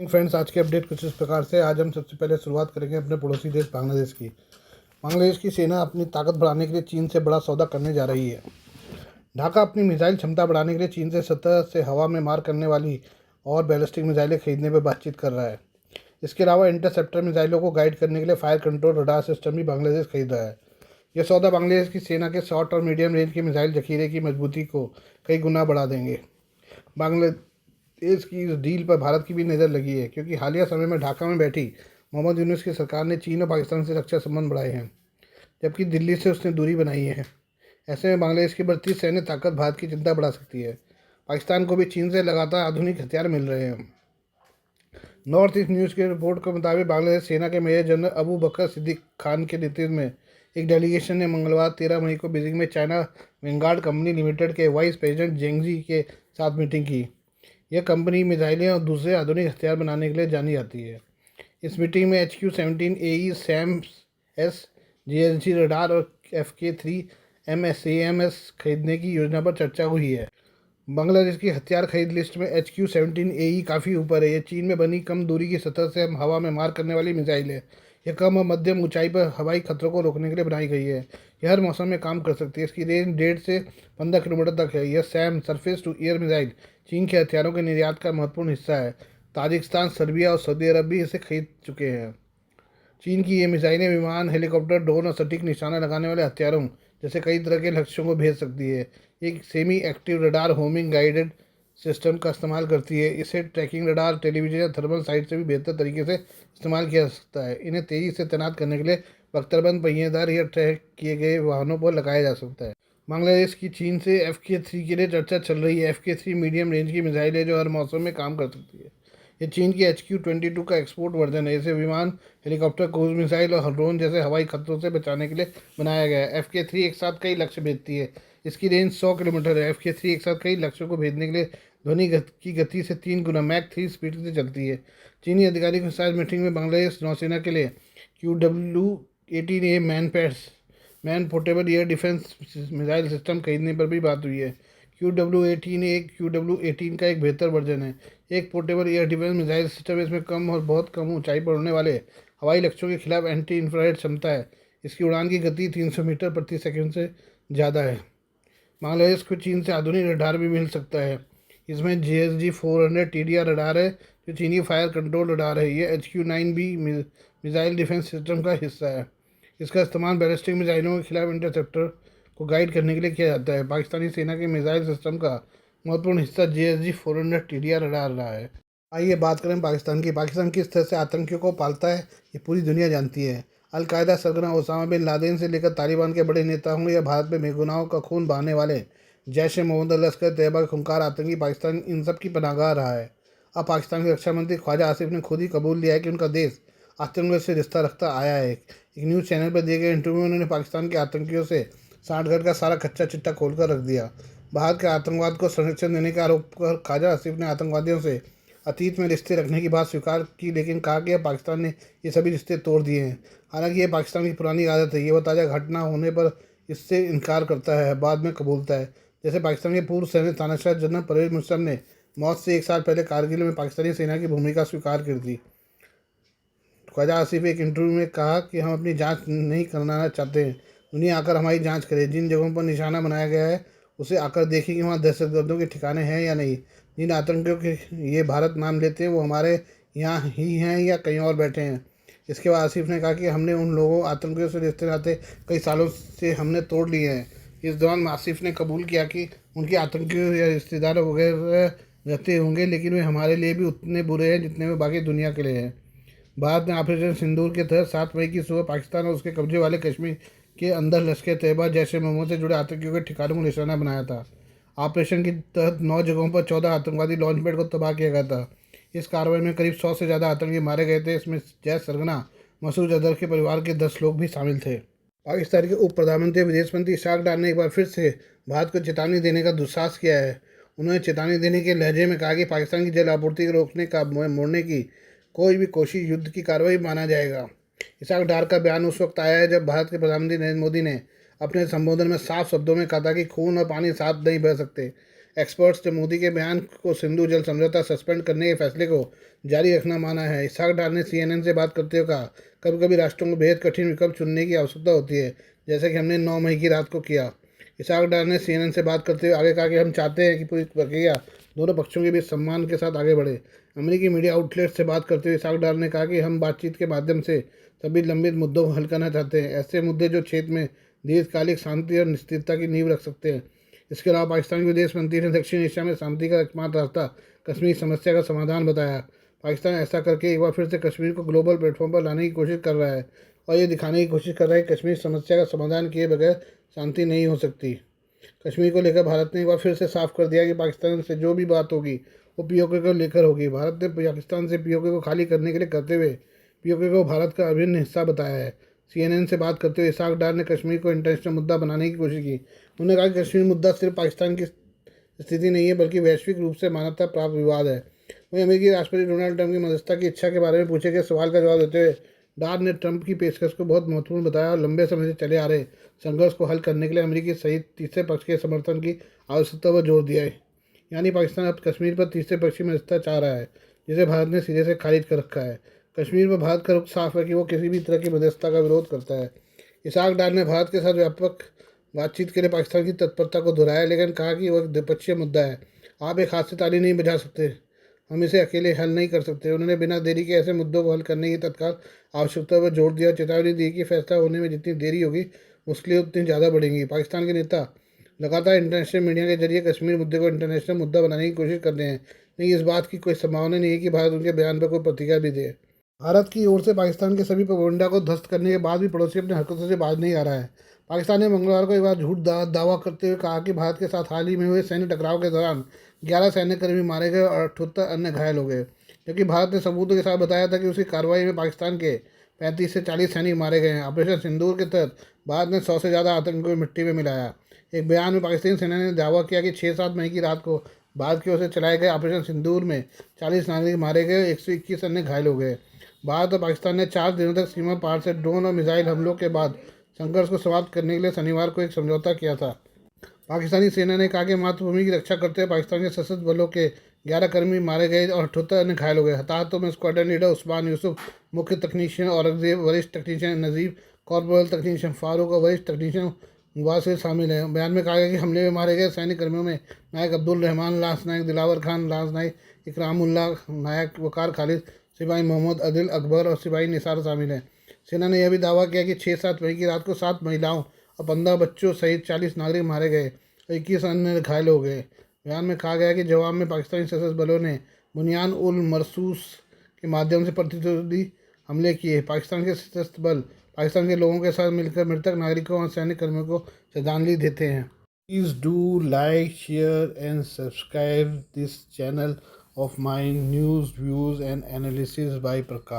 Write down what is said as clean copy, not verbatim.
Friends, आज की update कुछ इस प्रकार से। आज हम सबसे पहले शुरुआत करेंगे अपने पड़ोसी देश बांग्लादेश की। बांग्लादेश की सेना अपनी ताकत बढ़ाने के लिए चीन से बड़ा सौदा करने जा रही है। ढाका अपनी मिसाइल क्षमता बढ़ाने के लिए चीन से सतह से हवा में मार करने वाली और बैलिस्टिक मिसाइलें खरीदने पर बातचीत कर रहा है। इसके अलावा इंटरसेप्टर मिसाइलों को गाइड करने के लिए फायर कंट्रोल रडार सिस्टम भी बांग्लादेश खरीद रहा है। यह सौदा बांग्लादेश की सेना के शॉर्ट और मीडियम रेंज के मिसाइल जखीरे की मजबूती को कई गुना बढ़ा देंगे। बांग्लादेश की इस डील पर भारत की भी नज़र लगी है, क्योंकि हालिया समय में ढाका में बैठी मोहम्मद यूनुस की सरकार ने चीन और पाकिस्तान से रक्षा संबंध बढ़ाए हैं, जबकि दिल्ली से उसने दूरी बनाई है। ऐसे में बांग्लादेश की बढ़ती सैन्य ताकत भारत की चिंता बढ़ा सकती है। पाकिस्तान को भी चीन से लगातार आधुनिक हथियार मिल रहे हैं। नॉर्थ ईस्ट न्यूज़ के रिपोर्ट के मुताबिक बांग्लादेश सेना के मेजर जनरल अबू बकर सिद्दीक खान के नेतृत्व में एक डेलीगेशन ने मंगलवार 13 मई को बीजिंग में चाइना वेंगार्ड कंपनी लिमिटेड के वाइस प्रेसिडेंट जेंगजी के साथ मीटिंग की। यह कंपनी मिसाइलें और दूसरे आधुनिक हथियार बनाने के लिए जानी जाती है। इस मीटिंग में HQ-17AE Sam S GSG radar और FK-3 MSAMS खरीदने की योजना पर चर्चा हुई है। बांग्लादेश की हथियार खरीद लिस्ट में HQ-17AE काफ़ी ऊपर है। यह चीन में बनी कम दूरी की सतह से हवा में मार करने वाली मिसाइल है। यह कम और मध्यम ऊंचाई पर हवाई खतरों को रोकने के लिए बनाई गई है। यह हर मौसम में काम कर सकती है। इसकी रेंज 1.5 से 15 किलोमीटर तक है। यह SAM surface to air missile चीन के हथियारों के निर्यात का महत्वपूर्ण हिस्सा है। ताजिकिस्तान, सर्बिया और सऊदी अरब भी इसे खरीद चुके हैं। चीन की ये मिसाइलें विमान, हेलीकॉप्टर, ड्रोन और सटीक निशाना लगाने वाले हथियारों जैसे कई तरह के लक्ष्यों को भेज सकती है। एक semi active radar homing guided system का इस्तेमाल करती है। इसे ट्रैकिंग रडार, टेलीविजन या थर्मल साइट से भी बेहतर तरीके से इस्तेमाल किया जा सकता है। इन्हें तेज़ी से तैनात करने के लिए बख्तरबंद पहिएदार या ट्रैक किए गए वाहनों पर लगाया जा सकता है। बांग्लादेश की चीन से FK-3 के लिए चर्चा चल रही है। FK-3 मीडियम रेंज की मिसाइल है जो हर मौसम में काम कर सकती है। ये चीन की HQ-22 का एक्सपोर्ट वर्जन है। इसे विमान, हेलीकॉप्टर, क्रूज मिसाइल और ड्रोन जैसे हवाई खतरों से बचाने के लिए बनाया गया है। FK-3 एक साथ कई लक्ष्य भेजती है। इसकी रेंज 100 किलोमीटर है। FK-3 एक साथ कई लक्ष्यों को भेजने के लिए ध्वनि की गति से 3 गुना मैक 3 स्पीड से चलती है। चीनी अधिकारियों के साथ मीटिंग में बांग्लादेश नौसेना के लिए QW-18A man portable air defence missile system खरीदने पर भी बात हुई है। QW-18 का एक बेहतर वर्जन है। एक portable air defence missile system है। इसमें कम और बहुत कम ऊंचाई पर उड़ने वाले हवाई लक्ष्यों के खिलाफ एंटी इंफ्रारेड क्षमता है। इसकी उड़ान की गति 300 मीटर प्रति सेकंड से ज़्यादा है। बांग्लादेश को चीन से आधुनिक रडार भी मिल सकता है। इसमें GSG-400 TDR रडार है जो चीनी फायर कंट्रोल रडार है। यह HQ-9B मिसाइल डिफेंस सिस्टम का हिस्सा है। इसका इस्तेमाल बैलिस्टिक मिसाइलों के खिलाफ इंटरसेप्टर को गाइड करने के लिए किया जाता है। पाकिस्तानी सेना के मिसाइल सिस्टम का महत्वपूर्ण हिस्सा GSG-400 TDR रडार रहा है। आइए बात करें पाकिस्तान की। पाकिस्तान किस तरह से आतंकियों को पालता है ये पूरी दुनिया जानती है। अलकायदा सरगना ओसामा बिन लादेन से लेकर तालिबान के बड़े नेता हों या भारत में बेगुनाहों का खून बहाने वाले जैश ए मोहम्मद, लश्कर तैयबा के खूंखार आतंकी, पाकिस्तान इन सब की पनाहगाह रहा है। अब पाकिस्तान के रक्षा मंत्री ख्वाजा आसिफ ने खुद ही कबूल लिया है कि उनका देश आतंकवाद से रिश्ता रखता आया है। एक न्यूज़ चैनल पर दिए गए इंटरव्यू में उन्होंने पाकिस्तान के आतंकियों से सांठगांठ का सारा कच्चा चिट्ठा खोलकर रख दिया। भारत के आतंकवाद को संरक्षण देने का आरोप कर ख्वाजा आसिफ ने आतंकवादियों से अतीत में रिश्ते रखने की बात स्वीकार की, लेकिन कहा कि अब पाकिस्तान ने ये सभी रिश्ते तोड़ दिए हैं। हालांकि ये पाकिस्तान की पुरानी आदत है। ये वह ताज़ा घटना होने पर इससे इनकार करता है, बाद में कबूलता है। जैसे पाकिस्तान के पूर्व सैन्य तानाशाह जनरल परवेज मुशर्रफ ने मौत से 1 साल पहले कारगिल में पाकिस्तानी सेना की भूमिका स्वीकार कर दी। ख्वाजा आसिफ एक इंटरव्यू में कहा कि हम अपनी जांच नहीं करना चाहते हैं, दुनिया आकर हमारी जांच करे। जिन जगहों पर निशाना बनाया गया है उसे आकर देखें कि वहाँ दहशतगर्दों के ठिकाने हैं या नहीं। जिन आतंकियों के ये भारत नाम लेते हैं वो हमारे यहाँ ही हैं या कहीं और बैठे हैं। इसके बाद आसिफ ने कहा कि हमने उन लोगों आतंकियों से रिश्ते नाते कई सालों से हमने तोड़ लिए हैं। इस दौरान आसिफ ने कबूल किया कि उनके आतंकियों या रिश्तेदार वगैरह रहते होंगे, लेकिन वे हमारे लिए भी उतने बुरे हैं जितने वे बाकी दुनिया के लिए हैं। भारत ने ऑपरेशन सिंदूर के तहत 7 मई की सुबह पाकिस्तान और उसके कब्जे वाले कश्मीर के अंदर लश्कर तैयबा, जैश ए मोहम्मद से जुड़े आतंकियों के ठिकानों को निशाना बनाया था। ऑपरेशन के तहत 9 जगहों पर 14 आतंकवादी लॉन्च पैड को तबाह किया गया था। इस कार्रवाई में करीब 100 से ज़्यादा आतंकी मारे गए थे। इसमें जैश सरगना मसूद अजहर के परिवार के 10 लोग भी शामिल थे। पाकिस्तान के उप प्रधानमंत्री विदेश मंत्री इशाक डार ने एक बार फिर से भारत को चेतावनी देने का दुस्साहस किया है। उन्होंने चेतावनी देने के लहजे में कहा कि पाकिस्तान की जल आपूर्ति को रोकने का मोड़ने की कोई भी कोशिश युद्ध की कार्रवाई माना जाएगा। इशाक डार का बयान उस वक्त आया है जब भारत के प्रधानमंत्री नरेंद्र मोदी ने अपने संबोधन में साफ शब्दों में कहा था कि खून और पानी साथ नहीं बह सकते। एक्सपर्ट्स ने मोदी के बयान को सिंधु जल समझौता सस्पेंड करने के फैसले को जारी रखना माना है। इसहाक डार ने CNN से बात करते हुए कहा, कभी कभी राष्ट्रों को बेहद कठिन विकल्प चुनने की आवश्यकता होती है, जैसे कि हमने 9 मई की रात को किया। इसहाक डार ने CNN से बात करते हुए आगे कहा कि हम चाहते हैं कि पूरी प्रक्रिया दोनों पक्षों के बीच सम्मान के साथ आगे बढ़े। अमेरिकी मीडिया आउटलेट से बात करते हुए इसहाक डार ने कहा कि हम बातचीत के माध्यम से सभी लंबित मुद्दों को हल करना चाहते हैं, ऐसे मुद्दे जो क्षेत्र में दीर्घकालिक शांति और स्थिरता की नींव रख सकते हैं। इसके अलावा पाकिस्तान के विदेश मंत्री ने दक्षिण एशिया में शांति का एकमात्र रास्ता कश्मीर समस्या का समाधान बताया। पाकिस्तान ऐसा करके एक बार फिर से कश्मीर को ग्लोबल प्लेटफॉर्म पर लाने की कोशिश कर रहा है और ये दिखाने की कोशिश कर रहा है कि कश्मीर समस्या का समाधान किए बगैर शांति नहीं हो सकती। कश्मीर को लेकर भारत ने एक बार फिर से साफ कर दिया कि पाकिस्तान से जो भी बात होगी वो POK को लेकर होगी। भारत ने पाकिस्तान से POK को खाली करने के लिए करते हुए POK को भारत का अभिन्न हिस्सा बताया है। CNN से बात करते हुए इसहाक डार ने कश्मीर को इंटरनेशनल मुद्दा बनाने की कोशिश की। उन्होंने कहा कि कश्मीर मुद्दा सिर्फ पाकिस्तान की स्थिति नहीं है, बल्कि वैश्विक रूप से मान्यता प्राप्त विवाद है। वहीं अमेरिकी राष्ट्रपति डोनाल्ड ट्रंप की मध्यस्थता की इच्छा के बारे में पूछे गए सवाल का जवाब देते हुए डार ने ट्रंप की पेशकश को बहुत महत्वपूर्ण बताया और लंबे समय से चले आ रहे संघर्ष को हल करने के लिए अमेरिकी सहित तीसरे पक्ष के समर्थन की आवश्यकता पर जोर दिया है। यानी पाकिस्तान अब कश्मीर पर तीसरे पक्ष की मध्यस्थता चाह रहा है, जिसे भारत ने सिरे से खारिज कर रखा है। कश्मीर में भारत का रुख साफ है कि वो किसी भी तरह की मध्यस्थता का विरोध करता है। इसहाक डार ने भारत के साथ व्यापक बातचीत के लिए पाकिस्तान की तत्परता को दोहराया, लेकिन कहा कि वह एक द्विपक्षीय मुद्दा है। आप एक हाथ से ताली नहीं बजा सकते, हम इसे अकेले हल नहीं कर सकते। उन्होंने बिना देरी के ऐसे मुद्दों को हल करने की तत्काल आवश्यकता पर जोर दिया, चेतावनी दी कि फैसला होने में जितनी देरी होगी मुश्किलें उतनी ज़्यादा बढ़ेंगी। पाकिस्तान के नेता लगातार इंटरनेशनल मीडिया के जरिए कश्मीर मुद्दे को इंटरनेशनल मुद्दा बनाने की कोशिश कर रहे हैं, लेकिन इस बात की कोई संभावना नहीं है कि भारत उनके बयान पर कोई प्रतिक्रिया भी दे। भारत की ओर से पाकिस्तान के सभी प्रोपेगेंडा को ध्वस्त करने के बाद भी पड़ोसी अपनी हरकतों से बाज नहीं आ रहा है। पाकिस्तान ने मंगलवार को एक बार झूठ दावा करते हुए कहा कि भारत के साथ हाल ही में हुए सैन्य टकराव के दौरान 11 सैन्यकर्मी मारे गए और 78 अन्य घायल हो गए, जबकि भारत ने सबूतों के साथ बताया था कि उसकी कार्रवाई में पाकिस्तान के 35 से 40 सैनिक मारे गए हैं। ऑपरेशन सिंदूर के तहत भारत ने 100 से ज़्यादा आतंकियों को मिट्टी में मिलाया। एक बयान में पाकिस्तानी सेना ने दावा किया कि 6-7 मई की रात को भारत की ओर से चलाए गए ऑपरेशन सिंदूर में 40 नागरिक मारे गए और 121 अन्य घायल हो गए। भारत और पाकिस्तान ने 4 दिनों तक सीमा पार से ड्रोन और मिसाइल हमलों के बाद संघर्ष को समाप्त करने के लिए शनिवार को एक समझौता किया था। पाकिस्तानी सेना ने कहा कि मातृभूमि की रक्षा करते हुए पाकिस्तान के सशस्त्र बलों के 11 कर्मी मारे गए और 78 अन्य घायल हो गए। हताहतों में स्क्वाड्रन लीडर उस्मान यूसुफ, मुख्य तकनीशियन औरंगजेब, वरिष्ठ तकनीशियन नजीब, कॉर्पोरल तकनीशियन फारूक और वरिष्ठ तकनीशियन मुबासिर शामिल हैं। बयान में कहा गया कि हमले में मारे गए सैनिक कर्मियों में नायक अब्दुल रहमान लांस नायक, दिलावर खान लांस नायक, इकरामुल्लाह नायक, वकार खालिद, सिपाही मोहम्मद अदिल अकबर और सिपाही निसार शामिल हैं। सेना ने यह भी दावा किया कि 6-7 मई की रात को 7 महिलाओं और 15 बच्चों सहित 40 नागरिक मारे गए और 21 अन्य घायल हो गए। बयान में कहा गया कि जवाब में पाकिस्तानी सशस्त्र बलों ने बुनियान उल मरसूस के माध्यम से प्रतिरोधी हमले किए। पाकिस्तान के सशस्त्र बल पाकिस्तान के लोगों के साथ मिलकर मृतक नागरिकों और सैनिक कर्मियों को श्रद्धांजलि देते हैं। Please do like, share and subscribe this channel of my news, views and analysis by Prakash.